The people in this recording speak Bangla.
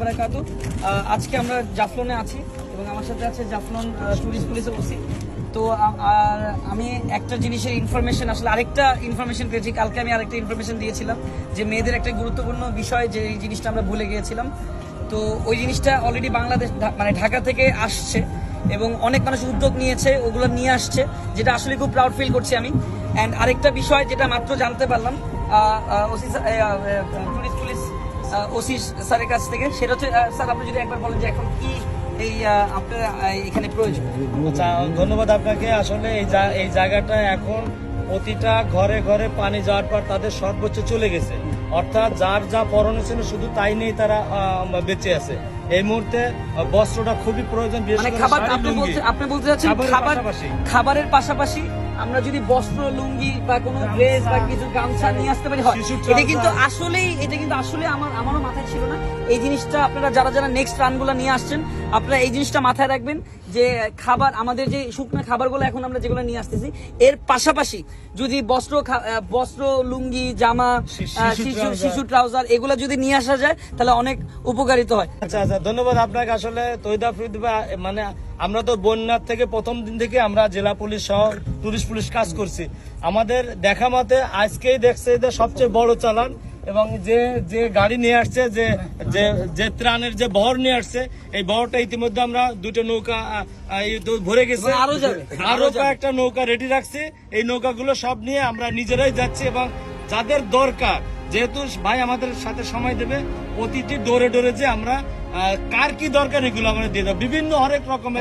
বারাকাতু। আজকে আমরা জাফলনে আছি এবং আমার সাথে আছে জাফলন টুরিস্ট পুলিশের ওসি। তো আর আমি একটা জিনিসের ইনফরমেশন, আসলে আরেকটা ইনফরমেশন পেয়েছি। কালকে আমি আরেকটা ইনফরমেশন দিয়েছিলাম যে মেয়েদের একটা গুরুত্বপূর্ণ বিষয়, যে এই জিনিসটা আমরা ভুলে গিয়েছিলাম। তো ওই জিনিসটা অলরেডি বাংলাদেশ মানে ঢাকা থেকে আসছে এবং অনেক মানুষ উদ্যোগ নিয়েছে, ওগুলো নিয়ে আসছে, যেটা আসলে খুব প্রাউড ফিল করছি আমি। অ্যান্ড আরেকটা বিষয় যেটা মাত্র জানতে পারলাম ওসি টুরিস্ট পুলিশ ওসি স্যারের কাছ থেকে, সেটা হচ্ছে স্যার আপনি যদি একবার বলেন যে এখন কি এই আপনার এখানে প্রয়োজন। আচ্ছা, ধন্যবাদ আপনাকে। আসলে এই জায়গাটা এখন প্রতিটা ঘরে ঘরে পানি যাওয়ার পর তাদের সর্বোচ্চ চলে গেছে, অর্থাৎ যার যা পরনে ছিল শুধু তাই নিয়েই তারা বেঁচে আছে। এই মুহূর্তে বস্ত্রটা খুবই প্রয়োজন, বিশেষ মানে করে খাবার শাড়ি, লুঙ্গি। আপনি বলতে চাচ্ছেন খাবারের পাশাপাশি আমরা যদি বস্ত্র, লুঙ্গি বা কোনো ড্রেস বা কিছু গামছা নিয়ে আসতে পারি হয়। এটা কিন্তু আসলে আমারও মাথায় ছিল না এই জিনিসটা। আপনারা যারা নেক্সট রানগুলো নিয়ে আসছেন, আপনারা এই জিনিসটা মাথায় রাখবেন যে খাবার, আমাদের যে শুকনো খাবারগুলো এখন আমরা যেগুলো নিয়ে আসতেছি, এর পাশাপাশি যদি বস্ত্র, লুঙ্গি, জামা, শিশু ট্রাউজার এগুলো যদি নিয়ে আসা যায় তাহলে অনেক উপকারিত হয়। আচ্ছা, ধন্যবাদ আপনাকে। আসলে তৈদা মানে আমরা তো বন্যার থেকে প্রথম দিন থেকে আমরা জেলা পুলিশ সহ টুরিস্ট পুলিশ কাজ করছি। আমাদের দেখা মতে আজকেই দেখছে যে সবচেয়ে বড় চালান, এবং যে গাড়ি নিয়ে আসছে, যে ত্রাণের যে বহর নিয়ে আসছে, এই বহরটা ইতিমধ্যে আমরা দুটো নৌকা ভরে গেছে, আরো কয়েকটা নৌকা রেডি রাখছি। এই নৌকাগুলো সব নিয়ে আমরা নিজেরাই যাচ্ছি, এবং যাদের দরকার, যেহেতু ভাই আমাদের সাথে সময় দেবে, প্রতিটি ডোরে ডোরে যে আমরা কার কি দরকার এগুলো আমরা দিয়ে দেবো। বিভিন্ন হরেক রকমের